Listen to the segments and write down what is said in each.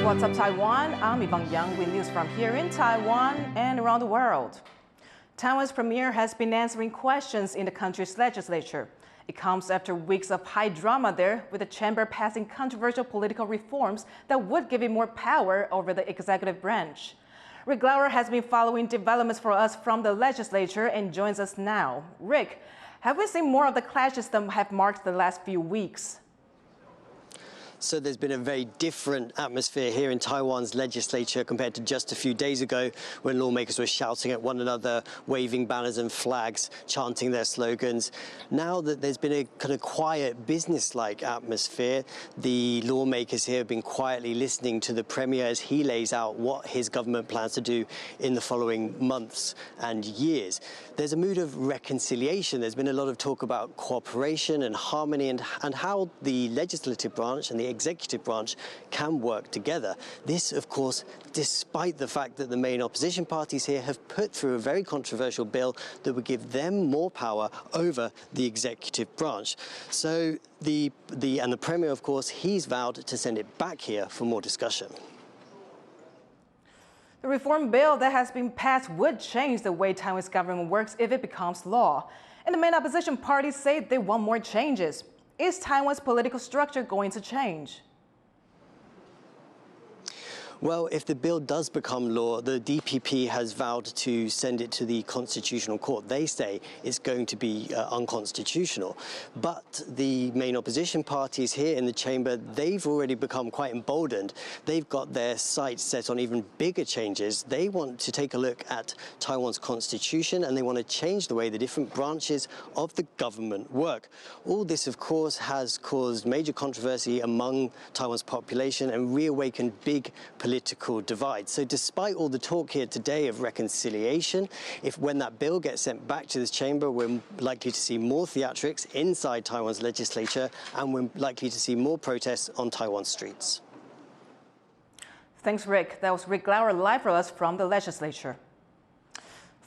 What's up, Taiwan? I'm Yvonne with news from here in Taiwan and around the world. Taiwan's premier has been answering questions in the country's legislature. It comes after weeks of high drama there, with the chamber passing controversial political reforms that would give it more power over the executive branch. Rick Lauer has been following developments for us from the legislature and joins us now. Rick, have we seen more of the clashes that have marked the last few weeks? So there's been a very different atmosphere here in Taiwan's legislature compared to just a few days ago, when lawmakers were shouting at one another, waving banners and flags, chanting their slogans. Now that there's been a kind of quiet, business-like atmosphere, the lawmakers here have been quietly listening to the premier as he lays out what his government plans to do in the following months and years. There's a mood of reconciliation. There's been a lot of talk about cooperation and harmony and how the legislative branch and the executive branch can work together. This, of course, despite the fact that the main opposition parties here have put through a very controversial bill that would give them more power over the executive branch. So the premier, of course, he's vowed to send it back here for more discussion. The reform bill that has been passed would change the way Taiwan's government works if it becomes law. And the main opposition parties say they want more changes. Is Taiwan's political structure going to change? Well, if the bill does become law, the DPP has vowed to send it to the Constitutional Court. They say it's going to be unconstitutional. But the main opposition parties here in the chamber, they've already become quite emboldened. They've got their sights set on even bigger changes. They want to take a look at Taiwan's constitution, and they want to change the way the different branches of the government work. All this, of course, has caused major controversy among Taiwan's population and reawakened big political divide. So despite all the talk here today of reconciliation, when that bill gets sent back to this chamber, we're likely to see more theatrics inside Taiwan's legislature, and we're likely to see more protests on Taiwan streets. Thanks, Rick. That was Rick Lauer live for us from the legislature.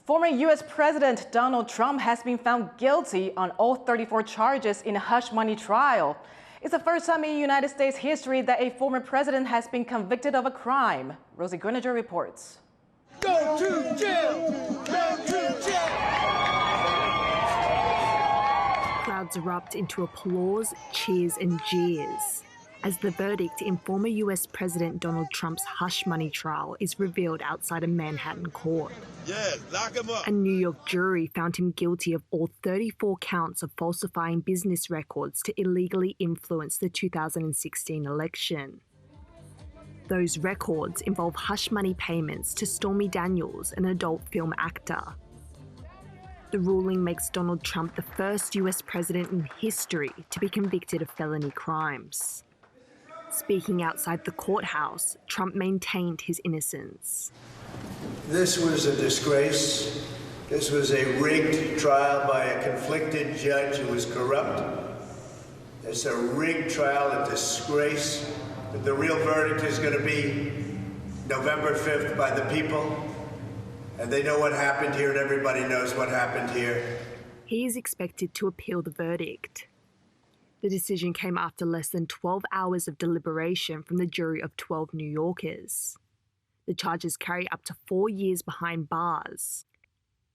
Former U.S. President Donald Trump has been found guilty on all 34 charges in a hush money trial. It's the first time in United States history that a former president has been convicted of a crime. Rosie Greninger reports. Go to jail! Go to jail! Crowds erupt into applause, cheers and jeers as the verdict in former US President Donald Trump's hush money trial is revealed outside a Manhattan court. Yeah, lock him up. A New York jury found him guilty of all 34 counts of falsifying business records to illegally influence the 2016 election. Those records involve hush money payments to Stormy Daniels, an adult film actor. The ruling makes Donald Trump the first US president in history to be convicted of felony crimes. Speaking outside the courthouse, Trump maintained his innocence. This was a disgrace. This was a rigged trial by a conflicted judge who was corrupt. It's a rigged trial, a disgrace. But the real verdict is going to be November 5th by the people. And they know what happened here, and everybody knows what happened here. He is expected to appeal the verdict. The decision came after less than 12 hours of deliberation from the jury of 12 New Yorkers. The charges carry up to 4 years behind bars,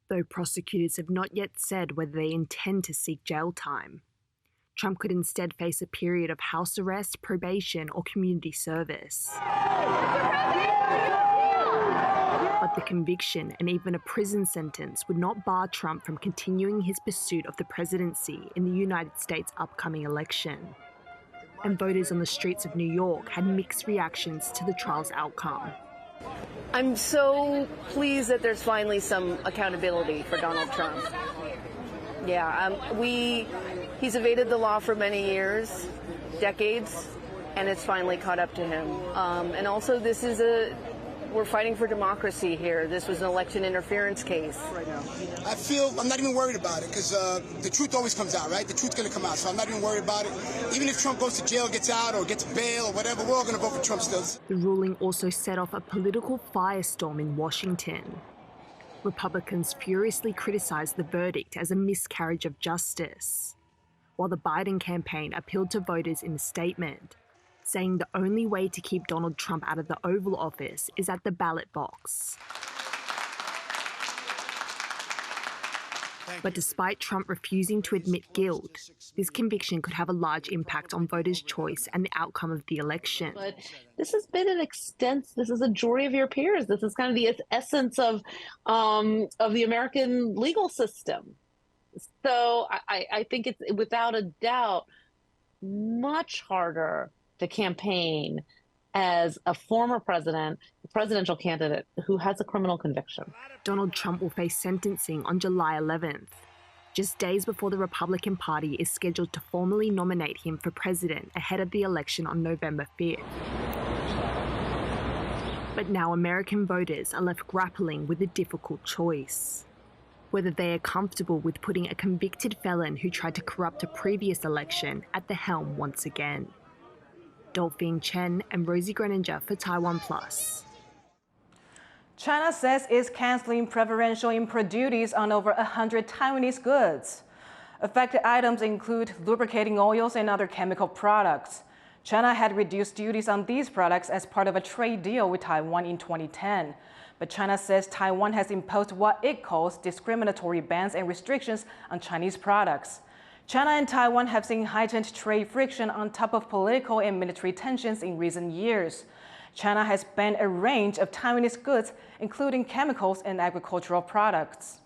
though prosecutors have not yet said whether they intend to seek jail time. Trump could instead face a period of house arrest, probation, or community service. But the conviction and even a prison sentence would not bar Trump from continuing his pursuit of the presidency in the United States' upcoming election. And voters on the streets of New York had mixed reactions to the trial's outcome. I'm so pleased that there's finally some accountability for Donald Trump. Yeah, he's evaded the law for many years, decades, and it's finally caught up to him. And also, we're fighting for democracy here. This was an election interference case. I feel I'm not even worried about it because the truth always comes out, right? The truth's going to come out, so I'm not even worried about it. Even if Trump goes to jail, gets out, or gets bail, or whatever, we're all going to vote for Trump still. The ruling also set off a political firestorm in Washington. Republicans furiously criticized the verdict as a miscarriage of justice, while the Biden campaign appealed to voters in a statement. saying the only way to keep Donald Trump out of the Oval Office is at the ballot box. But despite Trump refusing to admit guilt, this conviction could have a large impact on voters' choice and the outcome of the election. But this has been this is a jury of your peers. This is kind of the essence of the American legal system. So I think it's without a doubt much harder to campaign as a former president, a presidential candidate who has a criminal conviction. Donald Trump will face sentencing on July 11th, just days before the Republican Party is scheduled to formally nominate him for president ahead of the election on November 5th. But now American voters are left grappling with a difficult choice: whether they are comfortable with putting a convicted felon who tried to corrupt a previous election at the helm once again. Dolphine Chen and Rosie Greninger for TaiwanPlus. China says it's canceling preferential import duties on over 100 Taiwanese goods. Affected items include lubricating oils and other chemical products. China had reduced duties on these products as part of a trade deal with Taiwan in 2010. But China says Taiwan has imposed what it calls discriminatory bans and restrictions on Chinese products. China and Taiwan have seen heightened trade friction on top of political and military tensions in recent years. China has banned a range of Taiwanese goods, including chemicals and agricultural products.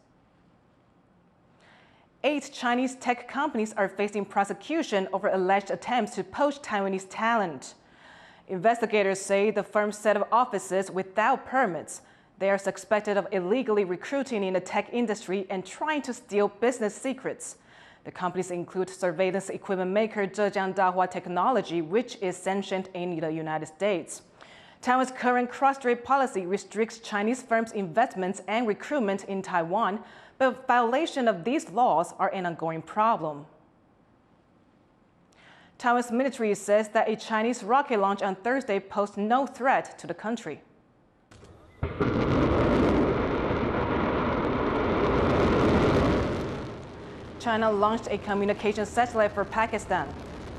8 Chinese tech companies are facing prosecution over alleged attempts to poach Taiwanese talent. Investigators say the firms set up offices without permits. They are suspected of illegally recruiting in the tech industry and trying to steal business secrets. The companies include surveillance equipment maker Zhejiang Dahua Technology, which is sanctioned in the United States. Taiwan's current cross-strait policy restricts Chinese firms' investments and recruitment in Taiwan, but violation of these laws are an ongoing problem. Taiwan's military says that a Chinese rocket launch on Thursday posed no threat to the country. China launched a communication satellite for Pakistan.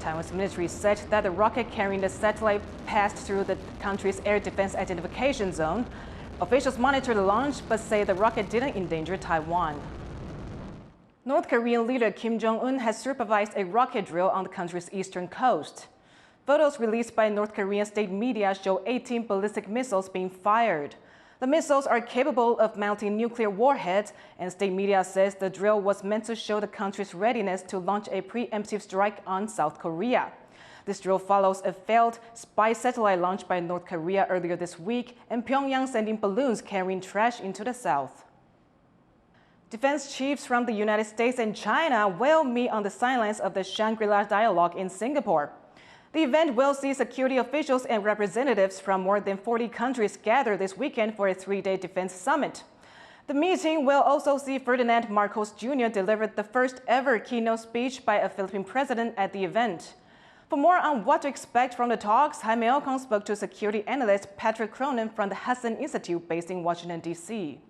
Taiwan's military said that the rocket carrying the satellite passed through the country's air defense identification zone. Officials monitor the launch but say the rocket didn't endanger Taiwan. North Korean leader Kim Jong-un has supervised a rocket drill on the country's eastern coast. Photos released by North Korean state media show 18 ballistic missiles being fired. The missiles are capable of mounting nuclear warheads, and state media says the drill was meant to show the country's readiness to launch a preemptive strike on South Korea. This drill follows a failed spy satellite launch by North Korea earlier this week, and Pyongyang sending balloons carrying trash into the south. Defense chiefs from the United States and China will meet on the sidelines of the Shangri-la dialogue in Singapore. The event will see security officials and representatives from more than 40 countries gather this weekend for a 3-day defense summit. The meeting will also see Ferdinand Marcos Jr. deliver the first ever keynote speech by a Philippine president at the event. For more on what to expect from the talks, Jaime Ocon spoke to security analyst Patrick Cronin from the Hudson Institute based in Washington, D.C.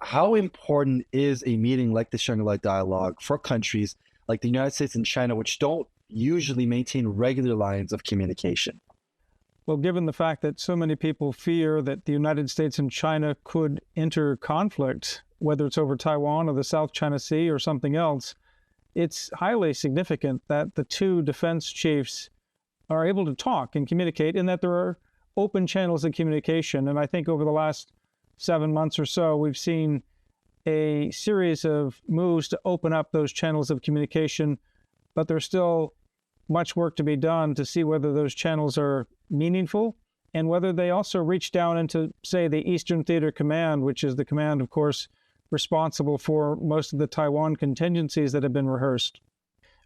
How important is a meeting like the Shangri-La dialogue for countries like the United States and China, which don't usually maintain regular lines of communication? Well, given the fact that so many people fear that the United States and China could enter conflict, whether it's over Taiwan or the South China Sea or something else, it's highly significant that the two defense chiefs are able to talk and communicate, and that there are open channels of communication. And I think over the last 7 months or so, we've seen a series of moves to open up those channels of communication, but there's still much work to be done to see whether those channels are meaningful and whether they also reach down into, say, the Eastern Theater Command, which is the command, of course, responsible for most of the Taiwan contingencies that have been rehearsed.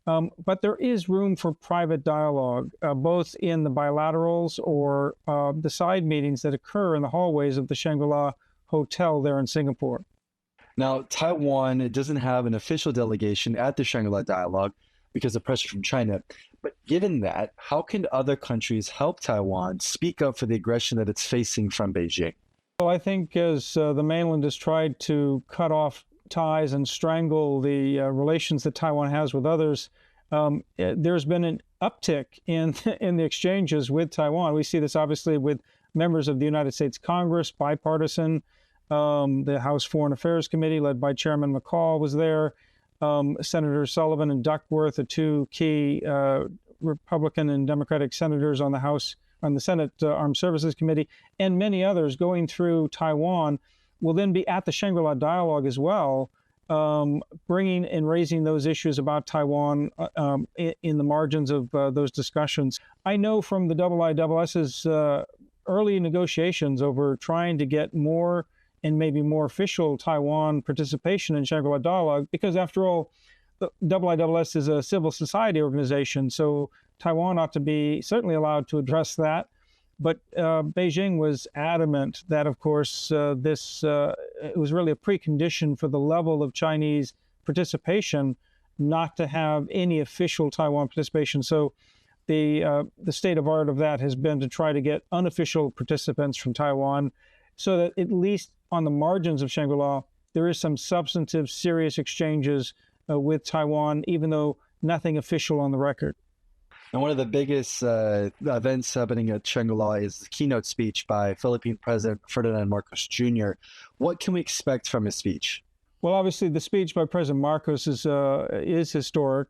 But there is room for private dialogue, both in the bilaterals or the side meetings that occur in the hallways of the Shangri-La Hotel there in Singapore. Now, Taiwan doesn't have an official delegation at the Shangri-La dialogue because of pressure from China. But given that, how can other countries help Taiwan speak up for the aggression that it's facing from Beijing? Well, I think as the mainland has tried to cut off ties and strangle the relations that Taiwan has with others, there's been uptick in the exchanges with Taiwan. We see this obviously with members of the United States Congress, bipartisan. The House Foreign Affairs Committee, led by Chairman McCall, was there. Senators Sullivan and Duckworth, the two key Republican and Democratic senators on the Senate Armed Services Committee, and many others going through Taiwan, will then be at the Shangri-La dialogue as well, bringing and raising those issues about Taiwan in the margins of those discussions. I know from the IISS's early negotiations over trying to get more and maybe more official Taiwan participation in Shangri-La dialogue, because after all, the IISS is a civil society organization, so Taiwan ought to be certainly allowed to address that. But Beijing was adamant that, of course, it was really a precondition for the level of Chinese participation not to have any official Taiwan participation. So the state of art of that has been to try to get unofficial participants from Taiwan so that at least on the margins of Shangri-La, there is some substantive, serious exchanges with Taiwan, even though nothing official on the record. And one of the biggest events happening at Shangri-La is the keynote speech by Philippine President Ferdinand Marcos Jr. What can we expect from his speech? Well, obviously, the speech by President Marcos is historic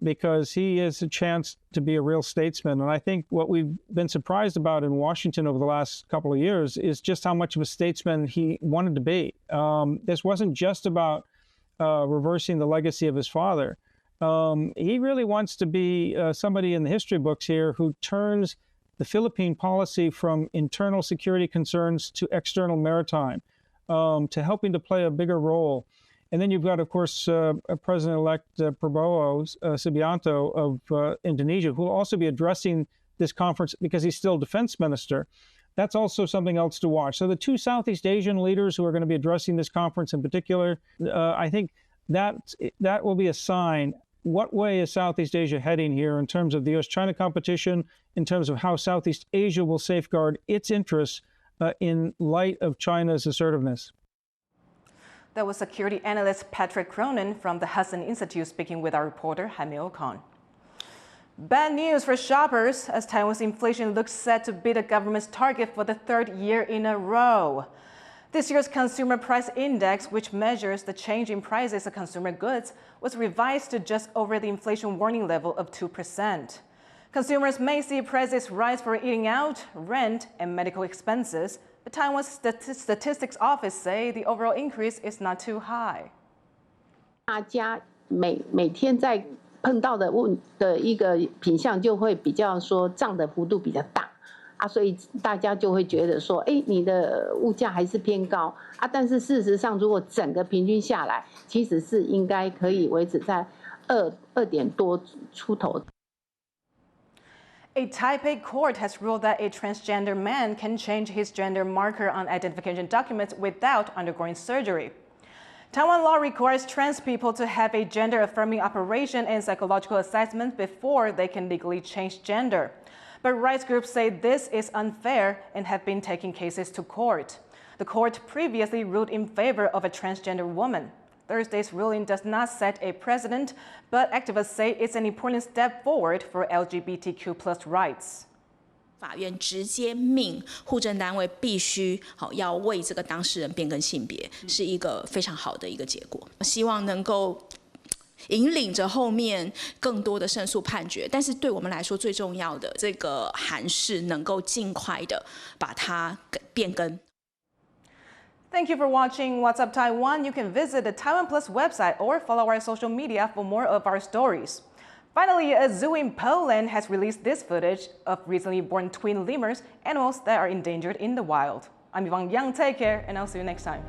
because he has a chance to be a real statesman. And I think what we've been surprised about in Washington over the last couple of years is just how much of a statesman he wanted to be. This wasn't just about reversing the legacy of his father. He really wants to be somebody in the history books here who turns the Philippine policy from internal security concerns to external maritime, to helping to play a bigger role. And then you've got, of course, President-elect Prabowo Subianto of Indonesia, who will also be addressing this conference because he's still defense minister. That's also something else to watch. So the two Southeast Asian leaders who are going to be addressing this conference in particular, I think that will be a sign. What way is Southeast Asia heading here in terms of the U.S.-China competition, in terms of how Southeast Asia will safeguard its interests in light of China's assertiveness? That was security analyst Patrick Cronin from the Hudson Institute speaking with our reporter Jaime Ocon. Bad news for shoppers as Taiwan's inflation looks set to beat the government's target for the third year in a row. This year's Consumer Price Index, which measures the change in prices of consumer goods, was revised to just over the inflation warning level of 2%. Consumers may see prices rise for eating out, rent, and medical expenses, but Taiwan's Statistics Office say the overall increase is not too high. 大家每天在碰到的一个品项就会比较说涨的幅度比较大。所以大家就会觉得说，你的物价还是偏高但是事实上，如果整个平均下来，其实是应该可以维持在2点多出头。A Taipei court has ruled that a transgender man can change his gender marker on identification documents without undergoing surgery. Taiwan law requires trans people to have a gender-affirming operation and psychological assessment before they can legally change gender. But rights groups say this is unfair and have been taking cases to court. The court previously ruled in favor of a transgender woman. Thursday's ruling does not set a precedent, but activists say it's an important step forward for LGBTQ+ rights. 法院直接命户政单位必须要为这个当事人变更性别，是一个非常好的一个结果。希望能够引领着后面更多的胜诉判决，但是对我们来说最重要的这个函释能够尽快的把它变更。Thank you for watching What's Up Taiwan. You can visit the TaiwanPlus website or follow our social media for more of our stories. Finally, a zoo in Poland has released this footage of recently born twin lemurs, animals that are endangered in the wild. I'm Yvonne. Take care, and I'll see you next time.